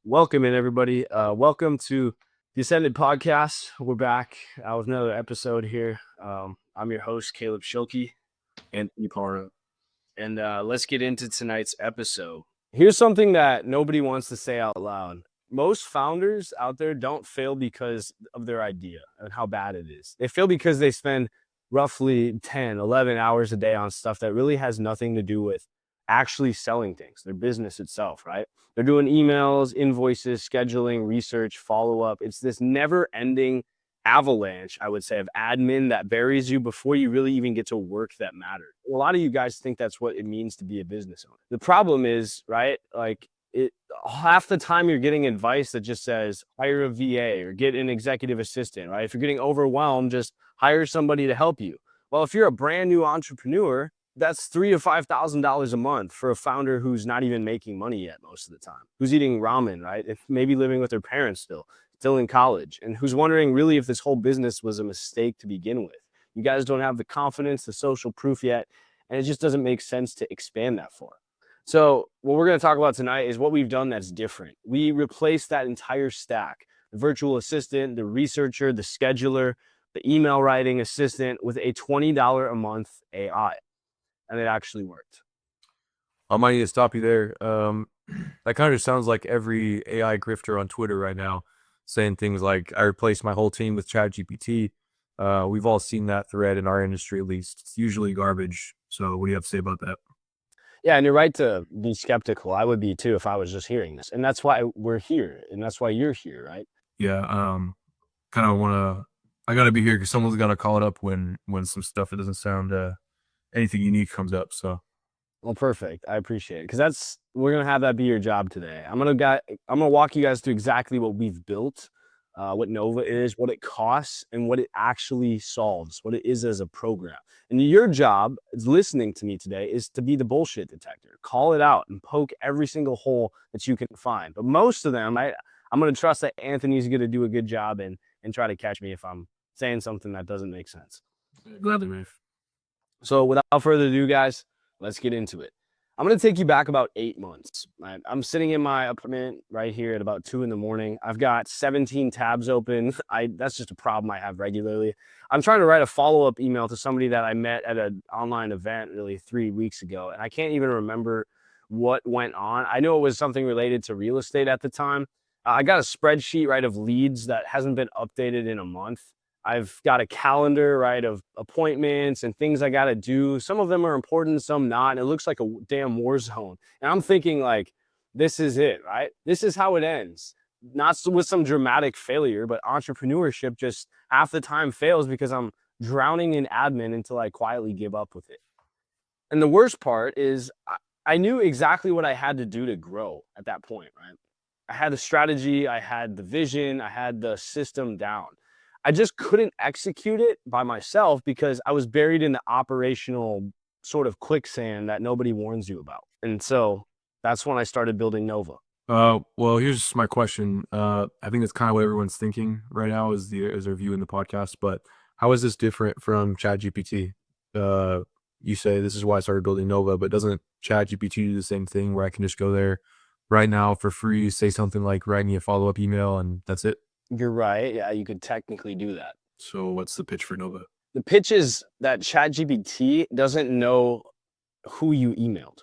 Welcome in, everybody. Welcome to the Ascended Podcast. We're back with another episode here. I'm your host, Caleb Schuelke, and Ipara. And let's get into tonight's episode. Here's something that nobody wants to say out loud. Most founders out there don't fail because of their idea and how bad it is. They fail because they spend roughly 10, 11 hours a day on stuff that really has nothing to do with actually selling things, their business itself, right? They're doing emails, invoices, scheduling, research, follow-up. It's this never-ending avalanche, I would say, of admin that buries you before you really even get to work that matters. A lot of you guys think that's what it means to be a business owner. The problem is, right, half the time you're getting advice that just says hire a VA or get an executive assistant, right? If you're getting overwhelmed, just hire somebody to help you. Well, if you're a brand new entrepreneur, that's $3,000 to $5,000 a month for a founder who's not even making money yet most of the time, who's eating ramen, right? If maybe living with their parents still in college, and who's wondering really if this whole business was a mistake to begin with. You guys don't have the confidence, the social proof yet, and it just doesn't make sense to expand that far. So what we're going to talk about tonight is what we've done that's different. We replaced that entire stack, the virtual assistant, the researcher, the scheduler, the email writing assistant with a $20 a month AI. And it actually worked. I might need to stop you there. That kind of sounds like every AI grifter on Twitter right now saying things like, I replaced my whole team with ChatGPT. We've all seen that thread in our industry, at least. It's usually garbage. So what do you have to say about that? Yeah, and you're right to be skeptical. I would be too if I was just hearing this. And that's why we're here. And that's why you're here, right? Yeah, kind of want to, I got to be here because someone's got to call it up when some stuff that doesn't sound anything unique comes up. So, well, perfect. I appreciate it because we're gonna have that be your job today. I'm gonna walk you guys through exactly what we've built, what Nova is, what it costs, and what it actually solves, what it is as a program. And your job, is listening to me today, is to be the bullshit detector. Call it out and poke every single hole that you can find. But most of them, I'm gonna trust that Anthony's gonna do a good job and try to catch me if I'm saying something that doesn't make sense. Gladly, Maeve. So without further ado, guys, let's get into it. I'm going to take you back about 8 months. Right? I'm sitting in my apartment right here at about 2 a.m. I've got 17 tabs open. That's just a problem I have regularly. I'm trying to write a follow-up email to somebody that I met at an online event really 3 weeks ago, and I can't even remember what went on. I know it was something related to real estate at the time. I got a spreadsheet, right, of leads that hasn't been updated in a month. I've got a calendar, right, of appointments and things I got to do. Some of them are important, some not. And it looks like a damn war zone. And I'm thinking like, this is it, right? This is how it ends. Not with some dramatic failure, but entrepreneurship just half the time fails because I'm drowning in admin until I quietly give up with it. And the worst part is I knew exactly what I had to do to grow at that point, right? I had the strategy, I had the vision, I had the system down. I just couldn't execute it by myself because I was buried in the operational sort of quicksand that nobody warns you about. And so that's when I started building Nova. Well, here's my question. I think that's kind of what everyone's thinking right now is their view in the podcast. But how is this different from ChatGPT? You say this is why I started building Nova, but doesn't ChatGPT do the same thing where I can just go there right now for free, say something like write me a follow-up email, and that's it? You're right. Yeah, you could technically do that. So what's the pitch for Nova? The pitch is that ChatGPT doesn't know who you emailed.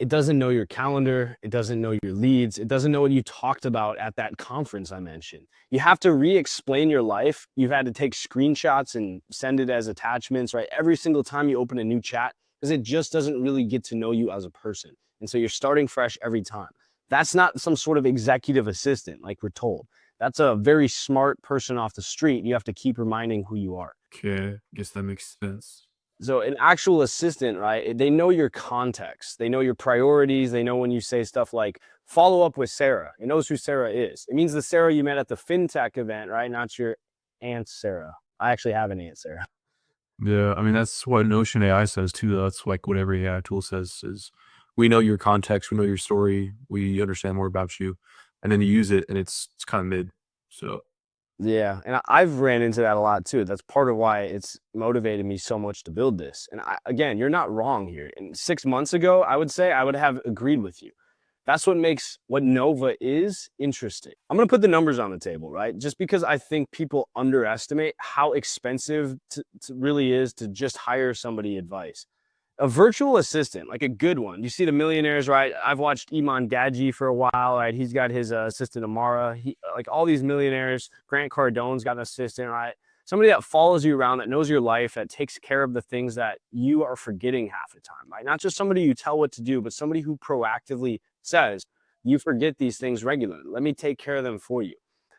It doesn't know your calendar. It doesn't know your leads. It doesn't know what you talked about at that conference I mentioned. You have to re-explain your life. You've had to take screenshots and send it as attachments, right? Every single time you open a new chat, because it just doesn't really get to know you as a person. And so you're starting fresh every time. That's not some sort of executive assistant like we're told. That's a very smart person off the street. You have to keep reminding who you are. Okay, guess that makes sense. So an actual assistant, right? They know your context. They know your priorities. They know when you say stuff like follow up with Sarah. It knows who Sarah is. It means the Sarah you met at the FinTech event, right? Not your Aunt Sarah. I actually have an Aunt Sarah. Yeah, I mean, that's what Notion AI says too, though. That's like what every AI tool says is we know your context, we know your story, we understand more about you, and then you use it and it's kind of mid. So Yeah, and I've ran into that a lot too. That's part of why it's motivated me so much to build this. And again, you're not wrong here. And 6 months ago, I would say I would have agreed with you. That's what makes what Nova is interesting. I'm going to put the numbers on the table, right? Just because I think people underestimate how expensive to really is to just hire somebody advice. A virtual assistant, like a good one. You see the millionaires, right? I've watched Iman Gadji for a while, right? He's got his assistant Amara. Like all these millionaires. Grant Cardone's got an assistant, right? Somebody that follows you around, that knows your life, that takes care of the things that you are forgetting half the time, right? Not just somebody you tell what to do, but somebody who proactively says, you forget these things regularly. Let me take care of them for you.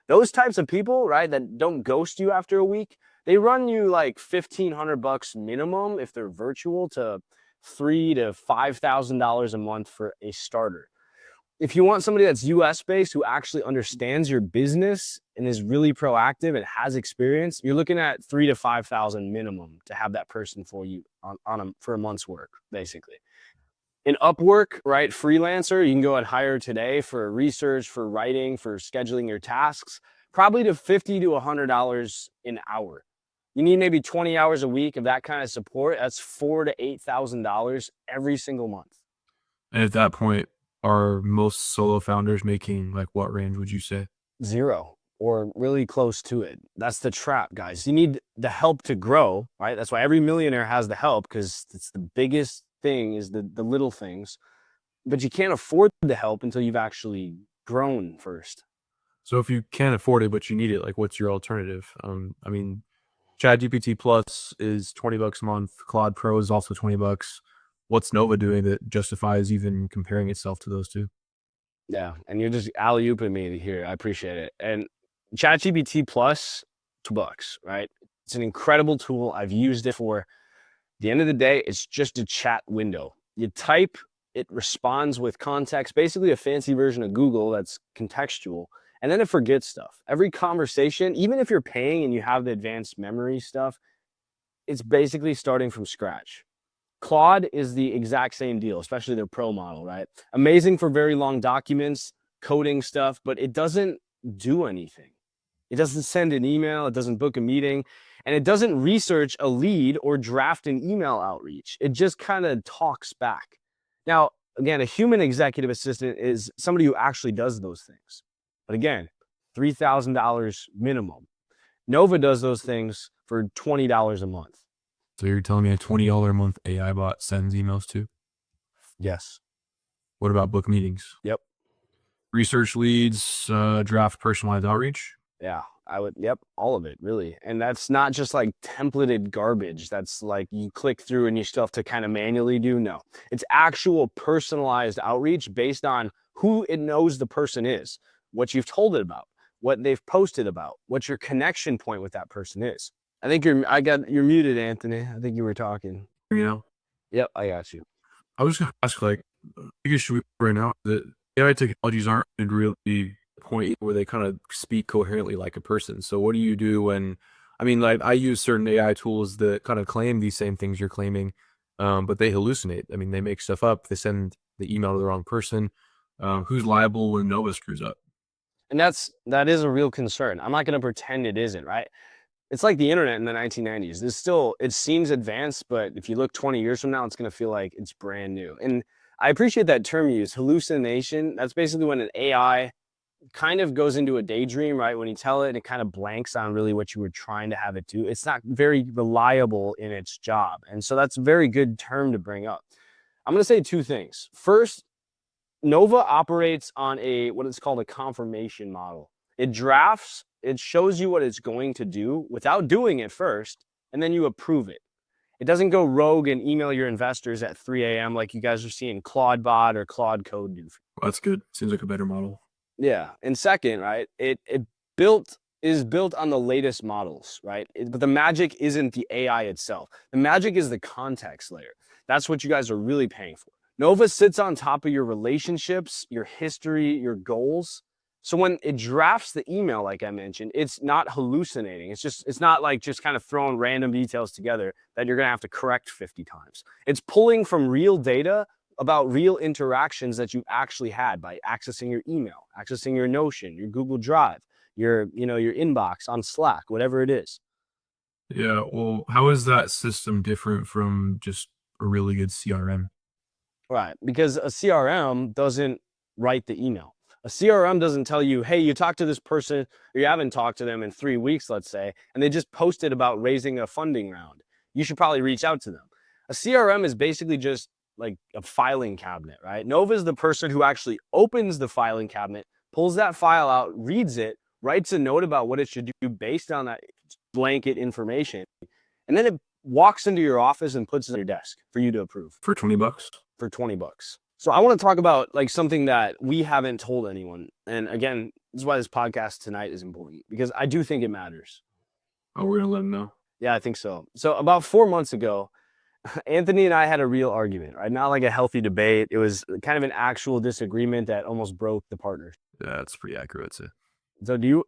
Those types of people, right, that don't ghost you after a week, they run you like $1,500 minimum if they're virtual to $3,000 to $5,000 a month for a starter. If you want somebody that's US based who actually understands your business and is really proactive and has experience, you're looking at $3,000 to $5,000 minimum to have that person for you for a month's work, basically. In Upwork, right, freelancer, you can go and hire today for research, for writing, for scheduling your tasks, probably to $50 to $100 an hour. You need maybe 20 hours a week of that kind of support. That's $4,000 to $8,000 every single month. And at that point, are most solo founders making like what range would you say? Zero or really close to it. That's the trap, guys. You need the help to grow, right? That's why every millionaire has the help, because it's the biggest thing is the little things. But you can't afford the help until you've actually grown first. So if you can't afford it, but you need it, like what's your alternative? I mean, ChatGPT Plus is $20 a month. Claude Pro is also $20. What's Nova doing that justifies even comparing itself to those two? Yeah, and you're just alley-ooping me here. I appreciate it. And ChatGPT Plus, $2, right? It's an incredible tool. I've used it for. At the end of the day, it's just a chat window. You type, it responds with context, basically a fancy version of Google that's contextual, and then it forgets stuff. Every conversation, even if you're paying and you have the advanced memory stuff, it's basically starting from scratch. Claude is the exact same deal, especially their pro model, right? Amazing for very long documents, coding stuff, but it doesn't do anything. It doesn't send an email, it doesn't book a meeting, and it doesn't research a lead or draft an email outreach. It just kind of talks back. Now, again, a human executive assistant is somebody who actually does those things. But again, $3,000 minimum. Nova does those things for $20 a month. So you're telling me a $20 a month AI bot sends emails too? Yes. What about book meetings? Yep. Research leads, draft personalized outreach? Yeah, I would. Yep, all of it, really. And that's not just like templated garbage. That's like you click through and you still have to kind of manually do. No, it's actual personalized outreach based on who it knows the person is, what you've told it about, what they've posted about, what your connection point with that person is. You're muted, Anthony. I think you were talking. You know, Yep, I got you. I was gonna ask, like, biggest issue right now that AI technologies aren't really the point where they kind of speak coherently like a person. So what do you do when, I mean, like I use certain AI tools that kind of claim these same things you're claiming, but they hallucinate. I mean, they make stuff up. They send the email to the wrong person. Who's liable when Nova screws up? And that is a real concern. I'm not going to pretend it isn't, right? It's like the internet in the 1990s. It seems advanced, but if you look 20 years from now, it's going to feel like it's brand new. And I appreciate that term you use, hallucination. That's basically when an AI kind of goes into a daydream, right? When you tell it, it kind of blanks on really what you were trying to have it do. It's not very reliable in its job. And so that's a very good term to bring up. I'm going to say two things. First, Nova operates on what is called a confirmation model. It drafts, it shows you what it's going to do without doing it first, and then you approve it. It doesn't go rogue and email your investors at 3 a.m. like you guys are seeing Claude Bot or Claude Code do. Well, that's good. Seems like a better model. Yeah. And second, right, it is built on the latest models, right? But the magic isn't the AI itself. The magic is the context layer. That's what you guys are really paying for. Nova sits on top of your relationships, your history, your goals. So when it drafts the email, like I mentioned, it's not hallucinating. It's not like just kind of throwing random details together that you're going to have to correct 50 times. It's pulling from real data about real interactions that you actually had by accessing your email, accessing your Notion, your Google Drive, your inbox on Slack, whatever it is. Yeah. Well, how is that system different from just a really good CRM? Right. Because a CRM doesn't write the email. A CRM doesn't tell you, hey, you talked to this person or you haven't talked to them in 3 weeks, let's say, and they just posted about raising a funding round. You should probably reach out to them. A CRM is basically just like a filing cabinet, right? Nova is the person who actually opens the filing cabinet, pulls that file out, reads it, writes a note about what it should do based on that blanket information, and then it walks into your office and puts it on your desk for you to approve For $20. for $20. So I want to talk about like something that we haven't told anyone. And again, this is why this podcast tonight is important, because I do think it matters. Oh, we're gonna let them know. Yeah, I think so. So about 4 months ago, Anthony and I had a real argument, right? Not like a healthy debate. It was kind of an actual disagreement that almost broke the partnership. Yeah, that's pretty accurate, I'd say. So do you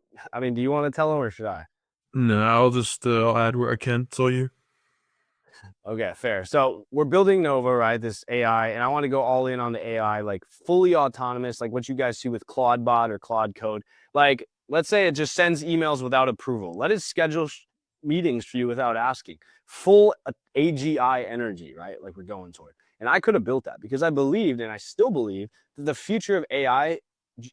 want to tell him or should I? No, I'll just I'll add where I can tell you. Okay, fair. So we're building Nova, right? This AI, and I want to go all in on the AI, like fully autonomous, like what you guys see with Claude Bot or Claude Code. Like, let's say it just sends emails without approval. Let it schedule meetings for you without asking. Full AGI energy, right? Like we're going toward. And I could have built that because I believed, and I still believe, that the future of AI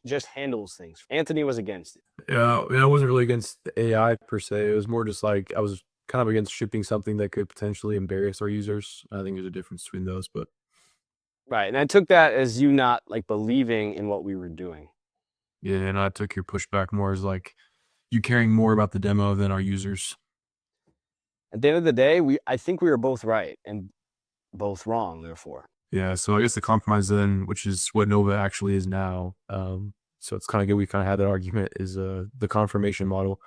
just handles things. Anthony was against it. Yeah, I wasn't really against the AI per se. It was more just like I was kind of against shipping something that could potentially embarrass our users. I think there's a difference between those, but Right. And I took that as you not like believing in what we were doing. yeah, and I took your pushback more as like you caring more about the demo than our users. At the end of the day, I think we were both right and both wrong, therefore. Yeah, so I guess the compromise then, which is what Nova actually is now, so it's kind of good we kind of had that argument, is the confirmation model.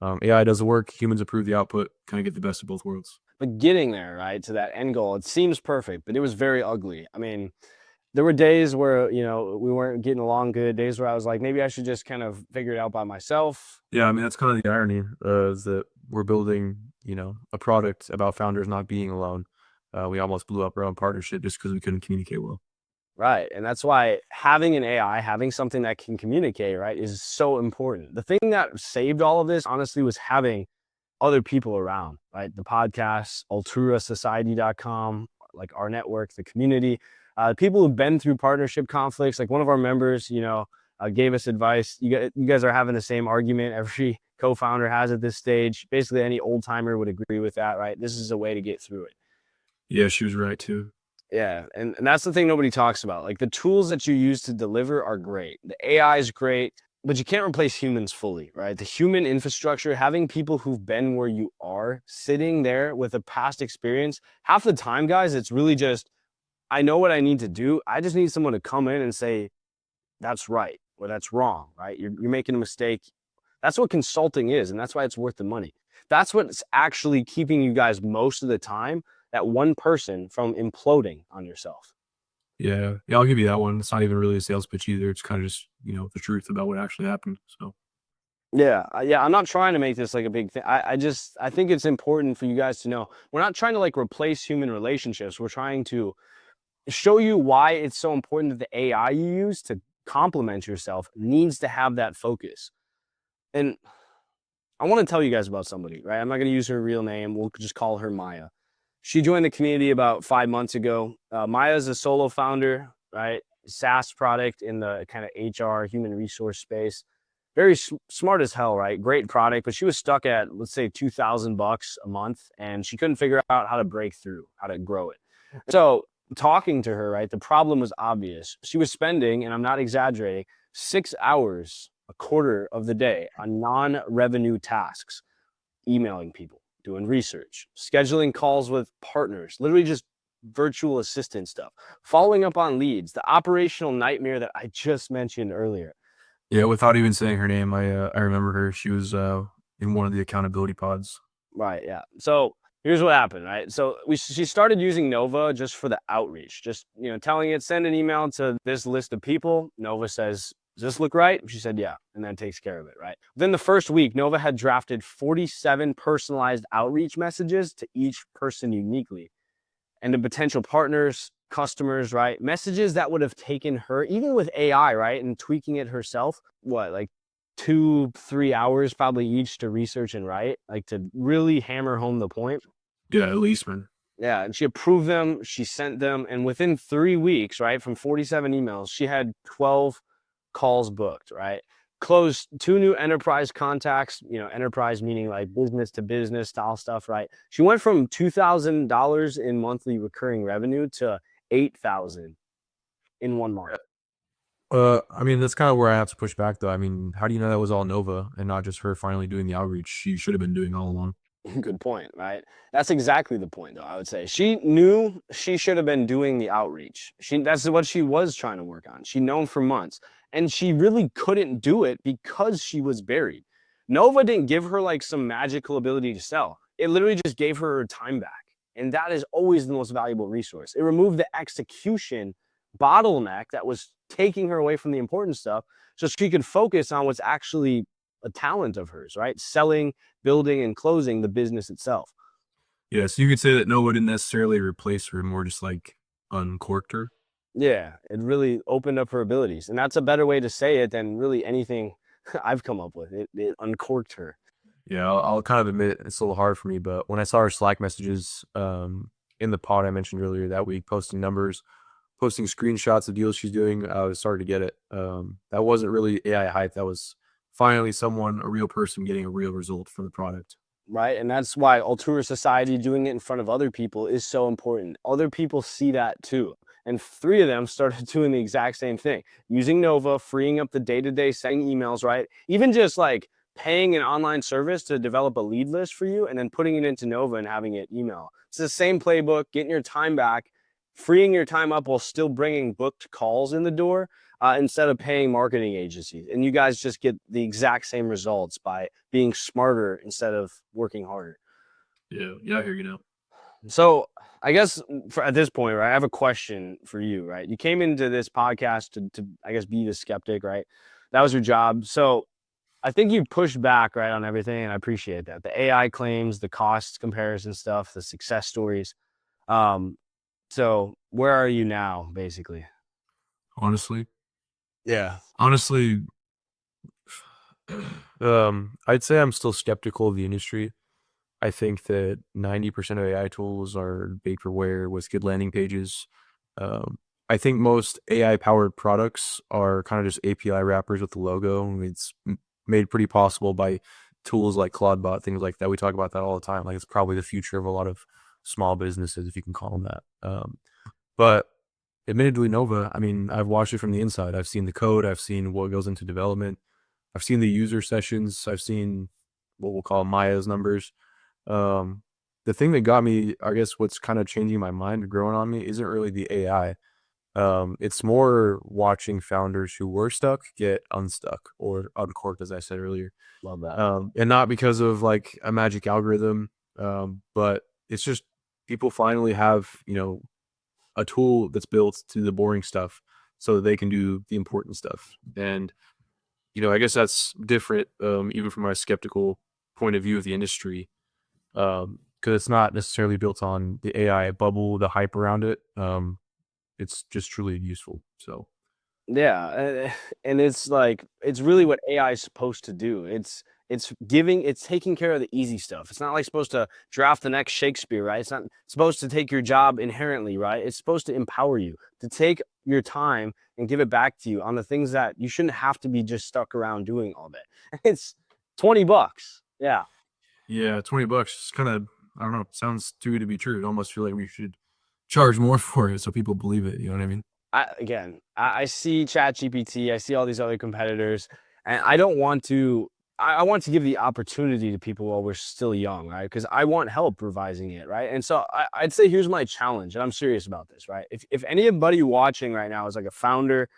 AI does the work, humans approve the output, kind of get the best of both worlds. But getting there, right, to that end goal, it seems perfect, but it was very ugly. I mean, there were days where, we weren't getting along good, days where I was like, maybe I should just kind of figure it out by myself. Yeah, I mean, that's kind of the irony, is that we're building, a product about founders not being alone. We almost blew up our own partnership just because we couldn't communicate well. Right. And that's why having an AI, having something that can communicate, right, is so important. The thing that saved all of this, honestly, was having other people around, right? The podcast, Altura Society.com, like our network, the community, people who've been through partnership conflicts. Like one of our members, gave us advice. You guys are having the same argument every co-founder has at this stage. Basically, any old timer would agree with that, right? This is a way to get through it. Yeah, she was right too. Yeah, and that's the thing nobody talks about. Like the tools that you use to deliver are great. The AI is great, but you can't replace humans fully, right? The human infrastructure, having people who've been where you are, sitting there with a past experience, half the time, guys, it's really just, I know what I need to do. I just need someone to come in and say, that's right, or that's wrong, right? You're making a mistake. That's what consulting is, and that's why it's worth the money. That's what's actually keeping you guys most of the time, that one person, from imploding on yourself. Yeah, I'll give you that one. It's not even really a sales pitch either. It's kind of just, the truth about what actually happened. So Yeah, I'm not trying to make this like a big thing. I think it's important for you guys to know we're not trying to like replace human relationships. We're trying to show you why it's so important that the AI you use to complement yourself needs to have that focus. And I want to tell you guys about somebody, right? I'm not going to use her real name. We'll just call her Maya. She joined the community about 5 months ago. Maya is a solo founder, right? SaaS product in the kind of HR, human resource space. Very smart as hell, right? Great product, but she was stuck at, let's say, $2,000 a month, and she couldn't figure out how to break through, how to grow it. So talking to her, right, the problem was obvious. She was spending, and I'm not exaggerating, 6 hours a quarter of the day on non-revenue tasks, emailing people, doing research, scheduling calls with partners, literally just virtual assistant stuff, following up on leads, the operational nightmare that I just mentioned earlier. yeah, without even saying her name, I remember her. She was in one of the accountability pods. Right, yeah. So here's what happened, right? So she started using Nova just for the outreach, just telling it, send an email to this list of people. Nova says, does this look right? She said, yeah, and then takes care of it, right? Within the first week, Nova had drafted 47 personalized outreach messages to each person uniquely, and to potential partners, customers, right? Messages that would have taken her, even with AI, right, and tweaking it herself, like 2-3 hours probably each to research and write, like to really hammer home the point. Yeah, at least, man. Yeah, and she approved them, she sent them, and within 3 weeks, right, from 47 emails, she had 12 calls booked, right? Closed 2 new enterprise contacts, enterprise meaning like business to business style stuff, right? She went from $2,000 in monthly recurring revenue to 8,000 in 1 month. I mean, that's kind of where I have to push back, though. I mean, how do you know that was all Nova and not just her finally doing the outreach she should have been doing all along? Good point, right? That's exactly the point, though. I would say she knew she should have been doing the outreach. That's what she was trying to work on. She'd known for months, and she really couldn't do it because she was buried. Nova didn't give her like some magical ability to sell. It literally just gave her time back, and that is always the most valuable resource. It removed the execution bottleneck that was taking her away from the important stuff, so she could focus on what's actually a talent of hers, right? Selling, building, and closing the business itself. Yeah, so you could say that Nova didn't necessarily replace her, more just like uncorked her. Yeah, it really opened up her abilities. And that's a better way to say it than really anything I've come up with. It uncorked her. Yeah, I'll kind of admit it's a little hard for me, but when I saw her Slack messages in the pod I mentioned earlier that week, posting numbers, posting screenshots of deals she's doing, I was starting to get it. That wasn't really AI hype. That was finally someone, a real person, getting a real result from the product. Right. And that's why Altura Society doing it in front of other people is so important. Other people see that too. And 3 of them started doing the exact same thing, using Nova, freeing up the day-to-day sending emails, right? Even just like paying an online service to develop a lead list for you and then putting it into Nova and having it email. It's the same playbook, getting your time back, freeing your time up while still bringing booked calls in the door, instead of paying marketing agencies. And you guys just get the exact same results by being smarter instead of working harder. Yeah, I hear you now. So I guess at this point, right, I have a question for you, right? You came into this podcast to I guess, be the skeptic, right? That was your job. So I think you pushed back, right, on everything, and I appreciate that. The AI claims, the cost comparison stuff, the success stories. Um, so where are you now, basically? Honestly, Yeah. honestly, I'd say I'm still skeptical of the industry. I think that 90% of AI tools are vaporware with good landing pages. Um, I think most AI powered products are kind of just API wrappers with the logo. It's made pretty possible by tools like Claudebot, things like that. We talk about that all the time. Like it's probably the future of a lot of small businesses, if you can call them that. But admittedly, Nova, I mean, I've watched it from the inside. I've seen the code. I've seen what goes into development. I've seen the user sessions. I've seen what we'll call Maya's numbers. um, the thing that got me, I guess, what's kind of changing my mind, growing on me, isn't really the AI. It's more watching founders who were stuck get unstuck or uncorked, as I said earlier. Love that. And not because of like a magic algorithm, but it's just people finally have, a tool that's built to the boring stuff so that they can do the important stuff. And, I guess that's different, even from my skeptical point of view of the industry, because it's not necessarily built on the AI bubble, the hype around it. It's just truly useful. So Yeah, and it's like it's really what AI is supposed to do. It's taking care of the easy stuff. It's not like supposed to draft the next Shakespeare, right? It's not supposed to take your job inherently, right? It's supposed to empower you to take your time and give it back to you on the things that you shouldn't have to be just stuck around doing all day. It's $20. Yeah. yeah, $20. It's kind of, I don't know, sounds too good to be true. It almost feel like we should charge more for it so people believe it. You know what I mean? I see ChatGPT, I see all these other competitors, and I don't want to. I want to give the opportunity to people while we're still young, right? Because I want help revising it, right? And so I'd say here's my challenge, and I'm serious about this, right? If anybody watching right now is like a founder,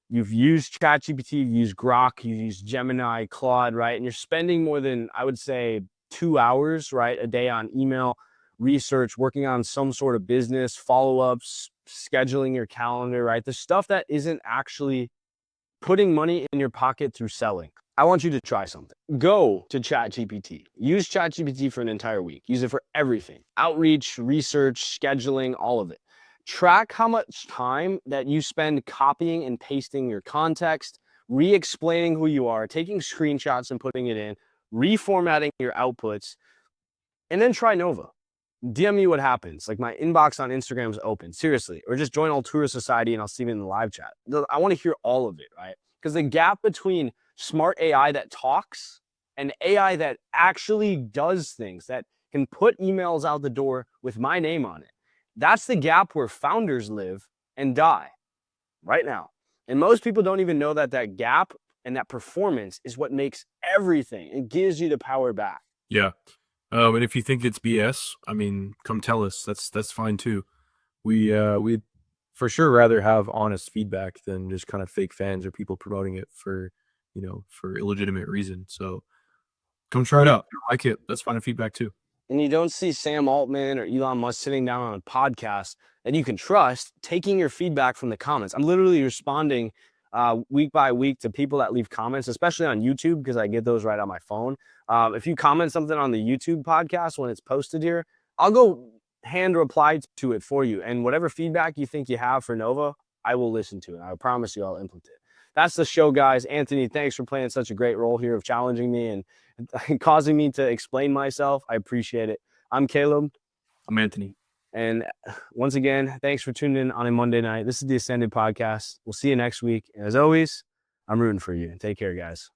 you've used ChatGPT, you've used Grok, you use Gemini, Claude, right? And you're spending more than, I would say, 2 hours, right, a day on email research, working on some sort of business, follow-ups, scheduling your calendar, right? The stuff that isn't actually putting money in your pocket through selling. I want you to try something. Go to ChatGPT. Use ChatGPT for an entire week. Use it for everything. Outreach, research, scheduling, all of it. Track how much time that you spend copying and pasting your context, re-explaining who you are, taking screenshots and putting it in, reformatting your outputs, and then try Nova. DM me what happens. Like my inbox on Instagram is open, seriously. Or just join Altura Society and I'll see you in the live chat. I want to hear all of it, right? Because the gap between smart AI that talks and AI that actually does things, that can put emails out the door with my name on it, that's the gap where founders live and die right now. And most people don't even know that that gap and that performance is what makes everything. It gives you the power back. Yeah. And if you think it's BS, I mean, come tell us. That's fine too. We'd for sure rather have honest feedback than just kind of fake fans or people promoting it for, for illegitimate reason. So come try it out. If you like it, that's fine feedback too. And you don't see Sam Altman or Elon Musk sitting down on a podcast that you can trust, taking your feedback from the comments. I'm literally responding week by week to people that leave comments, especially on YouTube, because I get those right on my phone. If you comment something on the YouTube podcast when it's posted here, I'll go hand reply to it for you. And whatever feedback you think you have for Nova, I will listen to it. I promise you I'll implement it. That's the show, guys. Anthony, thanks for playing such a great role here of challenging me and causing me to explain myself. I appreciate it. I'm Caleb. I'm Anthony. And once again, thanks for tuning in on a Monday night. This is the Ascended Podcast. We'll see you next week. And as always, I'm rooting for you. Take care, guys.